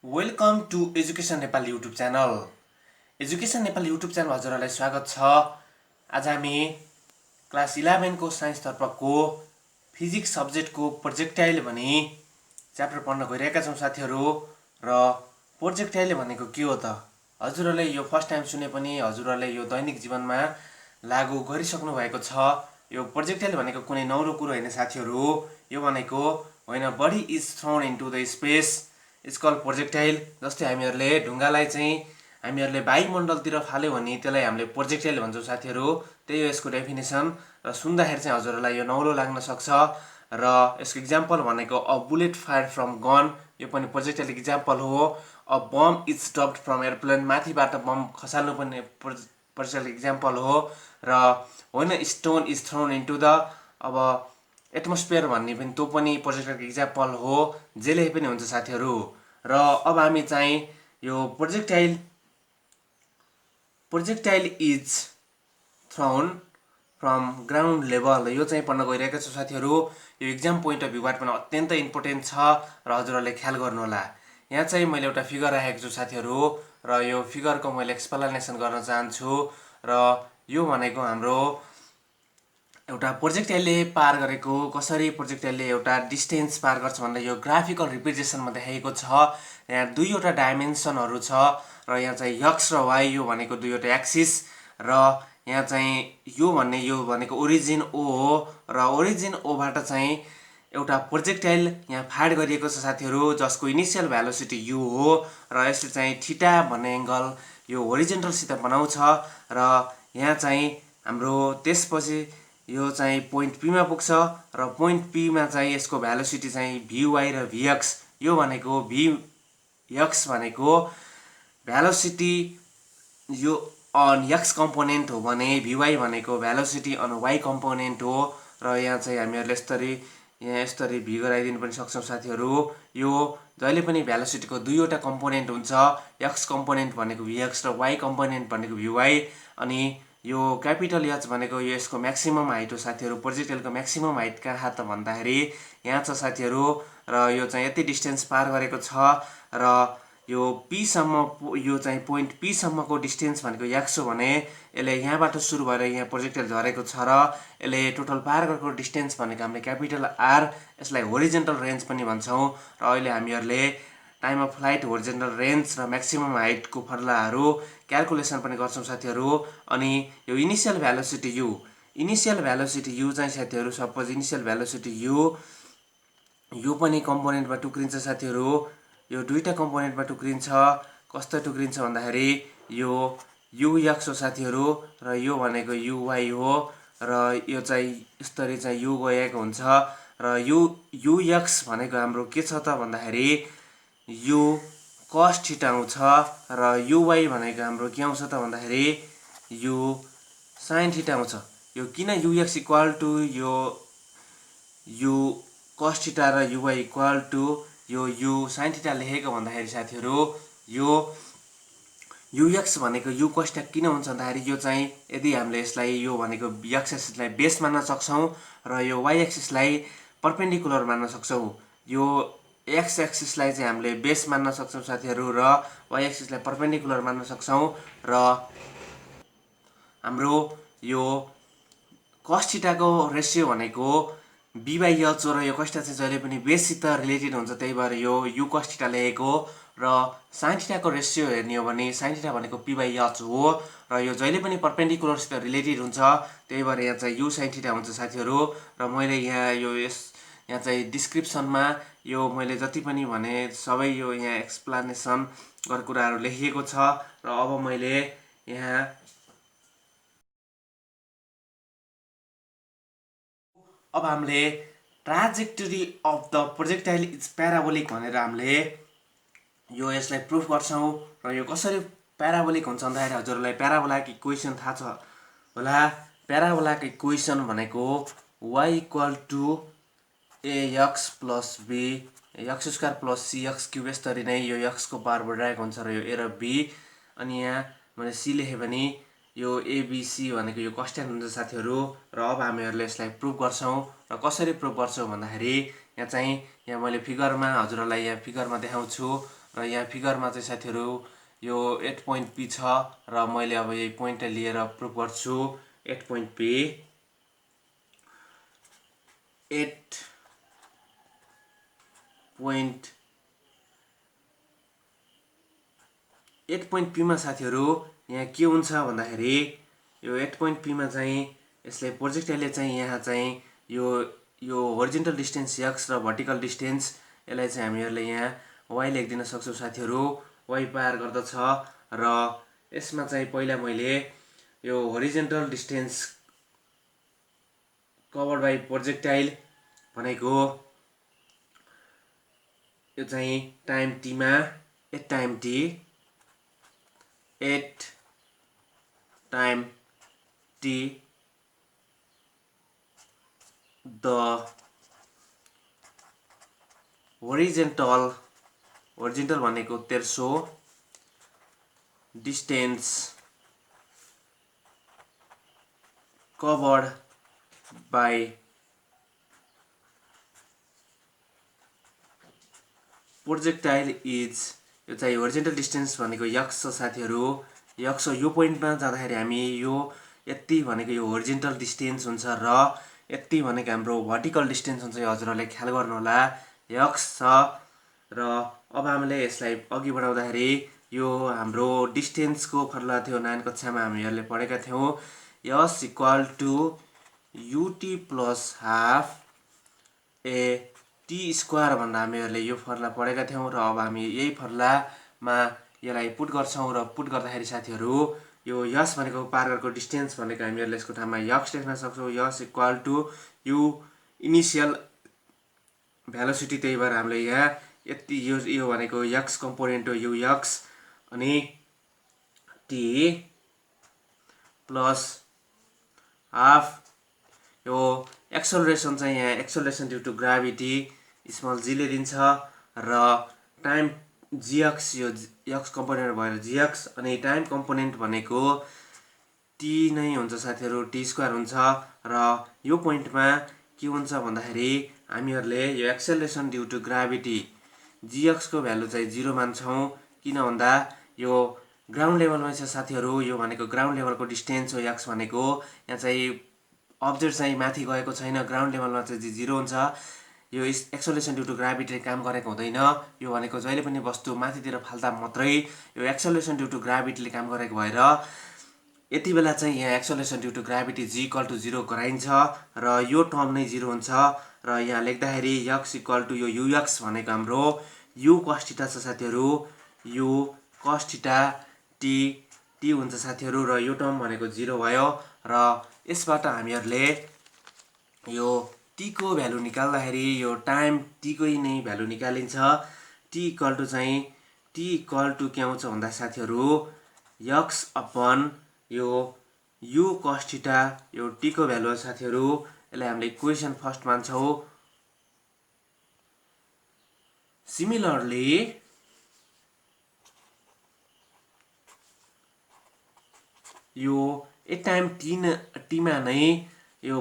Welcome to education Nepal YouTube channel. Education Nepal YouTube channel हजुरहरूलाई स्वागत छ। आज हामी क्लास 11 को साइन्सतर्फको फिजिक्स सब्जेक्टको प्रोजेक्टाइल भनी च्याप्टर पढ्न गइरहेका छौँ साथीहरू। र प्रोजेक्टाइल भनेको के हो त? हजुरहरूले यो फर्स्ट टाइम सुने पनि हजुरहरूले यो दैनिक जीवनमा लागू गरिसक्नु भएको छ। यो प्रोजेक्टाइल भनेको कुनै नौलो कुरो होइन साथीहरू। यो भनेको होइन body is thrown into the space is call projectile. जस्तै हामीहरूले ढुङ्गालाई चाहिँ हामीहरूले वायुमण्डलतिर फाल्यो भने त्यसलाई हामीले प्रोजेक्टाइल भन्छौँ साथीहरू। त्यही हो यसको डेफिनेसन। र सुन्दाखेरि चाहिँ हजुरहरूलाई यो नौलो लाग्न सक्छ। र यसको इक्जाम्पल भनेको a bullet fire from gun, यो पनि प्रोजेक्टाइल इक्जाम्पल हो। A bomb is dropped from airplane, माथिबाट बम खसाल्नु पनि प्रोजेक्टाइल इक्जाम्पल हो। र होइन stone is thrown into the अब एटमोस्फियर भन्ने पनि त्यो पनि प्रोजेक्टाइल इक्जाम्पल हो। जेले पनि हुन्छ साथीहरू। र अब हामी चाहिँ यो projectile is thrown from ground level, यो चाहिँ पढ्न गइरहेका छौँ साथीहरू। यो इक्जाम पोइन्ट अफ भ्यूबाट पनि अत्यन्त इम्पोर्टेन्ट छ र हजुरहरूले ख्याल गर्नुहोला। यहाँ चाहिँ मैले एउटा फिगर राखेको छु साथीहरू र यो फिगरको मैले एक्सप्लेनेसन गर्न चाहन्छु। र यो भनेको हाम्रो एउटा प्रोजेक्टाइलले पार गरेको, कसरी प्रोजेक्टाइलले एउटा डिस्टेन्स पार गर्छ भनेर यो ग्राफिकल रिप्रेजेन्टेसनमा देखाइएको छ। यहाँ दुईवटा डाइमेन्सनहरू छ र यहाँ चाहिँ एक्स र वाइ, यो भनेको दुईवटा एक्सिस। र यहाँ चाहिँ यो भनेको ओरिजिन ओ हो र ओरिजिन ओबाट चाहिँ एउटा प्रोजेक्टाइल यहाँ फायर गरिएको छ साथीहरू, जसको इनिसियल भेलोसिटी यु हो। र यसले चाहिँ थीटा भन्ने एङ्गल यो होरिजेन्टलसित बनाउँछ। र यहाँ चाहिँ हाम्रो त्यसपछि यो चाहिँ पोइन्ट पीमा पुग्छ र पोइन्ट पीमा चाहिँ यसको भेलोसिटी चाहिँ भीवाई र भीएक्स, यो भनेको भीएक्स भनेको भेलोसिटी यो अन एक्स कम्पोनेन्ट हो भने भीवाई भनेको भेलोसिटी अन वाइ कम्पोनेन्ट हो। र यहाँ चाहिँ हामीहरूले यसरी भी गराइदिनु पनि सक्छौँ साथीहरू। यो जहिले पनि भेलोसिटीको दुईवटा कम्पोनेन्ट हुन्छ, एक्स कम्पोनेन्ट भनेको भीएक्स र वाइ कम्पोनेन्ट भनेको भीवाई। अनि यो क्यापिटल एच भनेको यो यसको म्याक्सिमम हाइट हो साथीहरू। प्रोजेक्टाइलको म्याक्सिमम हाइट कहाँ त भन्दाखेरि यहाँ छ साथीहरू। र यो चाहिँ यति डिस्टेन्स पार गरेको छ र यो पीसम्म, यो चाहिँ पोइन्ट पीसम्मको डिस्टेन्स भनेको एक्स हो भने यसले यहाँबाट सुरु भएर यहाँ प्रोजेक्टाइल झरेको छ र यसले टोटल पार गरेको डिस्टेन्स भनेको हामीले क्यापिटल आर, यसलाई होरिजेन्टल रेन्ज पनि भन्छौँ। र अहिले हामीहरूले time of flight, horizontal range र म्याक्सिमम हाइटको फर्मुलाहरू क्यालकुलेसन पनि गर्छौँ साथीहरू। अनि यो इनिसियल भेलोसिटी यु चाहिँ साथीहरू, सपोज इनिसियल भेलोसिटी यु पनि कम्पोनेन्टमा टुक्रिन्छ साथीहरू। यो दुईवटा कम्पोनेन्टमा टुक्रिन्छ। कस्तो टुक्रिन्छ भन्दाखेरि यो युएक्स हो साथीहरू र यो भनेको युवाई हो। र यो चाहिँ यसरी चाहिँ यु गएको हुन्छ र युएक्स भनेको हाम्रो के छ त भन्दाखेरि यु कस थीटा आउँछ र युवाई भनेको हाम्रो के आउँछ त भन्दाखेरि यु साइन थीटा आउँछ। यो किन युएक्स इक्वल टु यो यु कस थीटा र युवाई इक्वल टु यो यु साइन थीटा लेखेको भन्दाखेरि साथीहरू, यो युएक्स भनेको यु कस थीटा किन हुन्छ भन्दाखेरि यो चाहिँ यदि हामीले यसलाई यो भनेको एक्स एक्सिसलाई बेस मान्न सक्छौँ र यो वाइ एक्सिसलाई पर्पेन्डिकुलर मान्न सक्छौँ। यो एक्स एक्सिसलाई चाहिँ हामीले बेस मान्न सक्छौँ साथीहरू र वाइ एक्सिसलाई पर्पेन्डिकुलर मान्न सक्छौँ। र हाम्रो यो कस थीटाको रेसियो भनेको बी/एच हो र यो कस थीटा चाहिँ जहिले पनि बेससित रिलेटेड हुन्छ, त्यही भएर यो यु कस थीटा लेखेको। र साइन थीटाको रेसियो हेर्ने हो भने साइन थीटा भनेको पी/एच हो र यो जहिले पनि पर्पेन्डिकुलरसित रिलेटेड हुन्छ, त्यही भएर यहाँ चाहिँ यु साइन थीटा हुन्छ साथीहरू। र मैले यहाँ चाहिँ डिस्क्रिप्सनमा यो मैले जति पनि भने सबै यो यहाँ एक्सप्लेनेसन गरेको कुराहरू लेखिएको छ। र अब मैले यहाँ अब हामीले trajectory of the projectile is प्याराबोलिक भनेर हामीले यसलाई प्रुफ गर्छौँ। र यो कसरी प्याराबोलिक हुन्छ भन्दाखेरि हजुरहरूलाई प्याराबोलाको इक्वेसन थाहा छ होला। प्याराबोलाको इक्वेसन भनेको y equal to x plus b x square plus c x cube, यसरी नै यो एक्सको पावर बढिरहेको हुन्छ र यो ए र बी। अनि यहाँ मैले सी लेखेँ भने यो एबिसी भनेको यो कन्स्ट्यान्ट हुन्छ साथीहरू। र अब हामीहरूले यसलाई प्रुफ गर्छौँ। र कसरी प्रुफ गर्छौँ भन्दाखेरि यहाँ मैले फिगरमा हजुरहरूलाई यहाँ फिगरमा देखाउँछु। र यहाँ फिगरमा चाहिँ साथीहरू यो 8 पोइन्ट पी छ र मैले अब यही पोइन्टलाई लिएर प्रुभ गर्छु। 8 पोइन्ट पी 8 पोइन्ट पी मा साथीहरू यहाँ के हुन्छ भन्दाखेरि यो 8 पोइन्ट पी मा चाहिँ यसले प्रोजेक्टाइलले चाहिँ यहाँ चाहिँ यो होरिजेन्टल डिस्टेन्स x र भर्टिकल डिस्टेन्स यसलाई चाहिँ हामीहरूले यहाँ y लेखिदिन सक्छौँ साथीहरू। y पार गर्दछ र यसमा चाहिँ पहिला मैले यो horizontal distance covered by projectile भनेको यो चाहिँ टाइम t मा 8 time t 8 time t the horizontal भनेको 1300 distance covered by projectile is यो चाहिँ horizontal distance भनेको x छ साथीहरू। x यो पोइन्टमा जाँदाखेरि हामी यो यति भनेको यो horizontal distance हुन्छ र यति भनेको हाम्रो vertical distance हुन्छ। यो हजुरहरूले ख्याल गर्नु होला x छ र अब हामीले यसलाई अघि बढाउँदाखेरि यो हाम्रो डिस्टेन्सको फर्मुला थियो 9 कक्षामा हामीहरूले पढेका थियौँ। s equal to ut plus half a t square भनेर हामीहरूले यो फर्मुला पढेका थियौँ र अब हामी यही फर्मुलामा यसलाई पुट गर्छौँ र पुट गर्दाखेरि साथीहरू यो यस भनेको पार गरेको डिस्टेन्स भनेको हामीहरूले यसको ठाउँमा यक्स लेख्न सक्छौँ। यस इक्वल टु यो इनिसियल भेलोसिटी, त्यही भएर हामीले यहाँ यति यो भनेको यक्स कम्पोनेन्ट हो यो यक्स अनि टी प्लस हाफ यो एक्सेलरेसन चाहिँ यहाँ acceleration due to gravity small g ले दिन्छ र टाइम जीएक्स यो एक्स कम्पोनेन्ट भएर जीएक्स अनि टाइम कम्पोनेन्ट भनेको टी नै हुन्छ साथीहरू, टी स्क्वायर हुन्छ र यो पोइन्टमा के हुन्छ भन्दाखेरि हामीहरूले यो acceleration due to gravity gx को भ्यालु चाहिँ 0 मान्छौँ। किन भन्दा यो ग्राउन्ड लेभलमा छ साथीहरू, यो भनेको ग्राउन्ड लेभलको डिस्टेन्स हो एक्स भनेको। यहाँ चाहिँ अब्जेक्ट चाहिँ माथि गएको छैन, ग्राउन्ड लेभलमा चाहिँ 0 हुन्छ। यो एक्सेलरेसन ड्यू टु ग्राभिटीले काम गरेको हुँदैन। यो भनेको जहिले पनि वस्तु माथितिर फाल्दा मात्रै यो एक्सेलरेसन ड्यू टु ग्राभिटीले काम गरेको भएर यति बेला चाहिँ यहाँ acceleration due to gravity g equal to 0 गराइन्छ र यो टर्म नै 0 हुन्छ र यहाँ लेख्दाखेरि एक्स इक्वल टु यो युएक्स भनेको हाम्रो यु कस थीटा छ साथीहरू, यु कस थीटा टी हुन्छ साथीहरू र यो टर्म भनेको 0 भयो र यसबाट हामीहरूले यो टी को भ्यालु निकाल्दाखेरि यो टाइम टी को नै भ्यालु निकालिन्छ। टी इक्वल टु चाहिँ टी इक्वल टु के आउँछ भन्दा साथीहरू एक्स अपन यो यु कस थीटा यो टी को भ्यालु हो साथीहरू। यसलाई हामीले इक्वेसन फर्स्ट मान्छौँ। सिमिलरली यो एक टाइम टी मा नै यो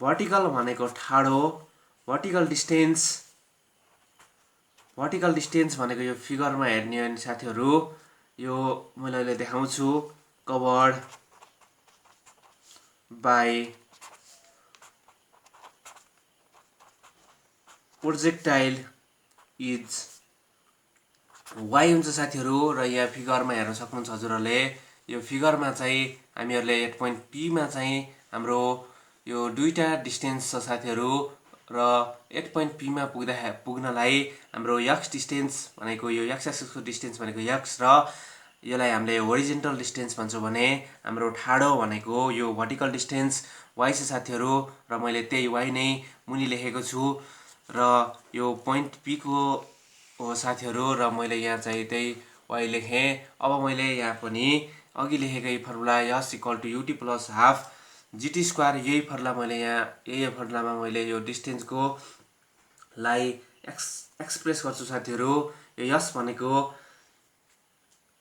भर्टिकल भनेको ठाडो भर्टिकल डिस्टेन्स भनेको यो फिगरमा हेर्ने हो भने साथीहरू यो मैले अहिले देखाउँछु covered by projectile is y हुन्छ साथीहरू र यहाँ फिगरमा हेर्न सक्नुहुन्छ हजुरहरूले। यो फिगरमा चाहिँ हामीहरूले 8 पोइन्ट पी मा चाहिँ हाम्रो यो दुईटा डिस्टेन्स छ साथीहरू र 8 पोइन्ट पी मा पुग्नलाई हाम्रो एक्स डिस्टेन्स भनेको यो एक्स एक्सिसको डिस्टेन्स भनेको एक्स र यसलाई हामीले होरिजेन्टल डिस्टेन्स भन्छौँ भने हाम्रो ठाडो भनेको यो भर्टिकल डिस्टेन्स y छ साथीहरू र मैले त्यही y नै मुनि लेखेको छु र यो पोइन्ट पी को हो साथीहरू र मैले यहाँ चाहिँ त्यही y लेखेँ। अब मैले यहाँ पनि अघि लेखेकै formula s equal to u t plus half gt square यही फर्मुला मैले यहाँ यही फर्मुलामा मैले यो डिस्टेन्सको लाई एक्सप्रेस गर्छु साथीहरू। यो यस भनेको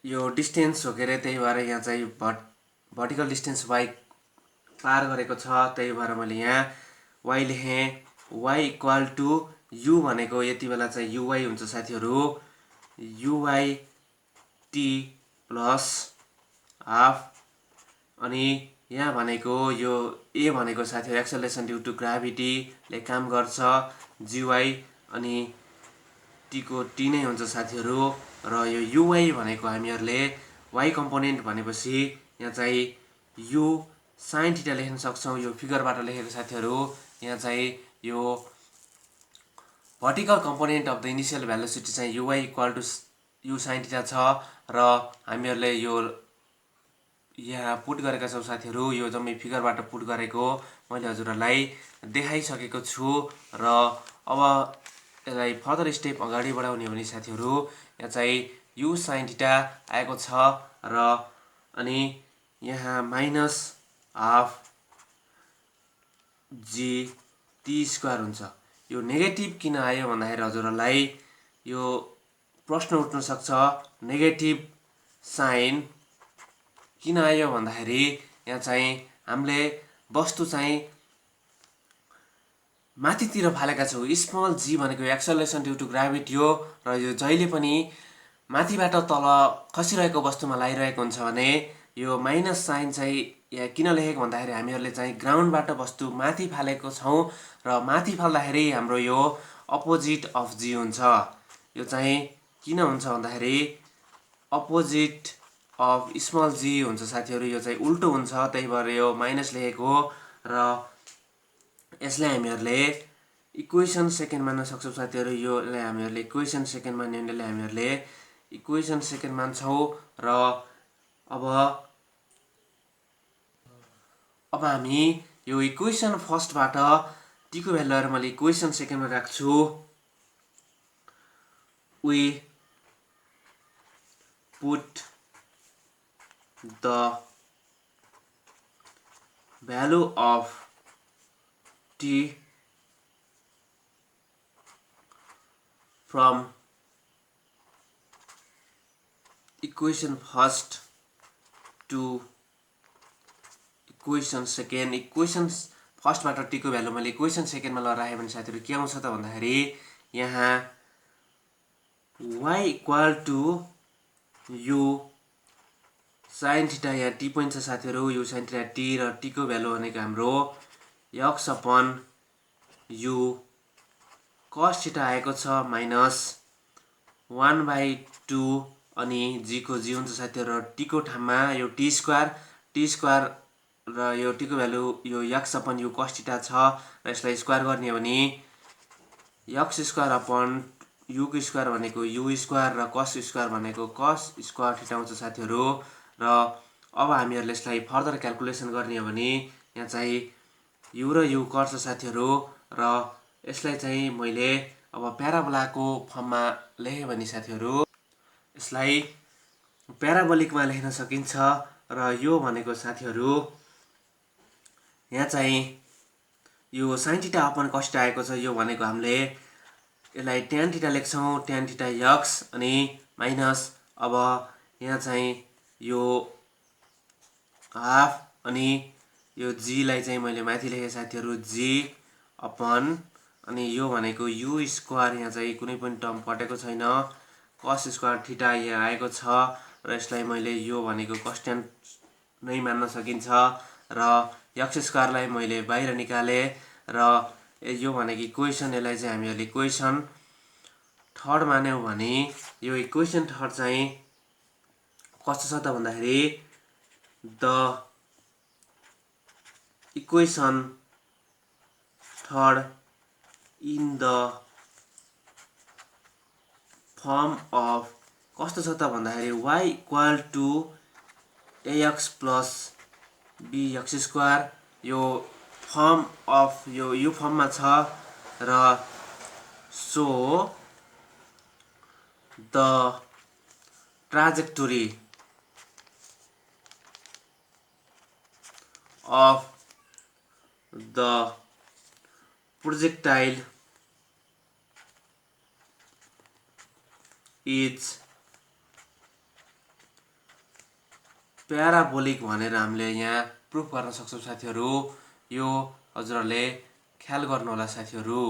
यो डिस्टेन्स हो के अरे, त्यही भएर यहाँ चाहिँ भर्टिकल डिस्टेन्स y पार गरेको छ, त्यही भएर मैले यहाँ y लेखेँ। y इक्वल टु u भनेको यति बेला चाहिँ uy हुन्छ साथीहरू, uy t प्लस हाफ, अनि यहाँ भनेको यो a भनेको साथीहरू एक्सेलरेसन ड्यु टु ग्राभिटीले काम गर्छ, gy अनि t को t नै हुन्छ साथीहरू। र यो uy भनेको हामीहरूले y कम्पोनेन्ट भनेपछि यहाँ चाहिँ u sin थीटा लेख्न सक्छौँ, यो फिगरबाट लेखेको साथीहरू। यहाँ चाहिँ यो vertical component of the initial velocity चाहिँ uy equal to u sin theta छ, र हामीहरूले यो यहाँ पुट गरेका छौँ साथीहरू। यो जम्मै फिगरबाट पुट गरेको मैले हजुरहरूलाई देखाइसकेको छु, र अब यसलाई फर्दर स्टेप अगाडि बढाउने हो भने साथीहरू यहाँ चाहिँ u sin थीटा आएको छ, र अनि यहाँ minus half g t square हुन्छ। यो नेगेटिभ किन आयो भन्दाखेरि हजुरहरूलाई यो प्रश्न उठ्न सक्छ, नेगेटिभ साइन किन आयो भन्दाखेरि यहाँ चाहिँ हामीले वस्तु चाहिँ माथितिर फालेका छौँ। स्मल g भनेको एक्सेलरेसन ड्यु टु ग्राभिटी हो, र यो जहिले पनि माथिबाट तल खसिरहेको वस्तुमा लागिरहेको हुन्छ भने यो माइनस साइन चाहिँ यहाँ किन लेखेको भन्दाखेरि हामीहरूले चाहिँ ग्राउन्डबाट वस्तु माथि फालेको छौँ, र माथि फाल्दाखेरि हाम्रो यो अपोजिट अफ g हुन्छ। यो चाहिँ किन हुन्छ भन्दाखेरि अपोजिट अफ स्मल g हुन्छ साथीहरू, यो चाहिँ उल्टो हुन्छ, त्यही भएर यो माइनस लेखेको। र यसलाई हामीहरूले इक्वेसन सेकेन्ड मान्न सक्छौँ साथीहरू। योलाई हामीहरूले इक्वेसन सेकेन्ड मान्यो भने हामीहरूले इक्वेसन सेकेन्ड मान्छौँ, र अब हामी यो इक्वेसन फर्स्टबाट t को भ्यालुहरू मैले इक्वेसन सेकेन्डमा राख्छु। We put the value of t from equation first to equation second. Equation फर्स्टबाट t को भ्यालु मैले इक्वेसन सेकेन्डमा लगाएँ भने साथीहरू के आउँछ त भन्दाखेरि यहाँ y equal to u sin theta, यहाँ t पनि छ साथीहरू, u sin थीटा t, र t को भ्यालु भनेको हाम्रो x upon u cos theta आएको छ, माइनस 1/2, अनि g को g हुन्छ साथीहरू, र t को ठाउँमा यो t स्क्वायर र यो t को भ्यालु यो x upon u cos theta छ, र यसलाई स्क्वायर गर्ने हो भने x स्क्वायर अपन u को स्क्वायर भनेको u स्क्वायर, र cos स्क्वायर भनेको cos स्क्वायर थीटा हुन्छ साथीहरू। र अब हामीहरूले यसलाई फर्दर क्याल्कुलेसन गर्ने हो भने यहाँ चाहिँ u र u कर्छ साथीहरू, र यसलाई चाहिँ मैले अब प्याराबोलाको फर्ममा लेखेँ भने साथीहरू यसलाई प्याराबोलिकमा लेख्न सकिन्छ। र यो भनेको साथीहरू यहाँ चाहिँ यो sin theta upon cos theta आएको छ, यो भनेको हामीले यसलाई tan थीटा लेख्छौँ, tan थीटा x, अनि माइनस अब यहाँ चाहिँ यो हाफ, अनि यो g लाई चाहिँ मैले माथि लेखेँ साथीहरू, g अपन, अनि यो भनेको u स्क्वायर, यहाँ चाहिँ कुनै पनि टर्म कटेको छैन, cos स्क्वायर थीटा यहाँ आएको छ, र यसलाई मैले यो भनेको कन्स्ट्यान्ट नै मान्न सकिन्छ, र x स्क्वायरलाई मैले बाहिर निकालेँ, र यो भनेको इक्वेसन, यसलाई चाहिँ हामीहरूले इक्वेसन थर्ड मान्यौँ भने यो इक्वेसन थर्ड चाहिँ कस्तो छ त भन्दाखेरि the equation third in the form of कस्तो छ त भन्दाखेरि y equal to ax plus bx square, यो फर्म अफ यो फर्ममा छ, र so the trajectory of the projectile is parabolic भनेर हामीले यहाँ प्रुफ गर्न सक्छौँ साथीहरू। यो हजुरहरूले ख्याल गर्नु होला साथीहरू।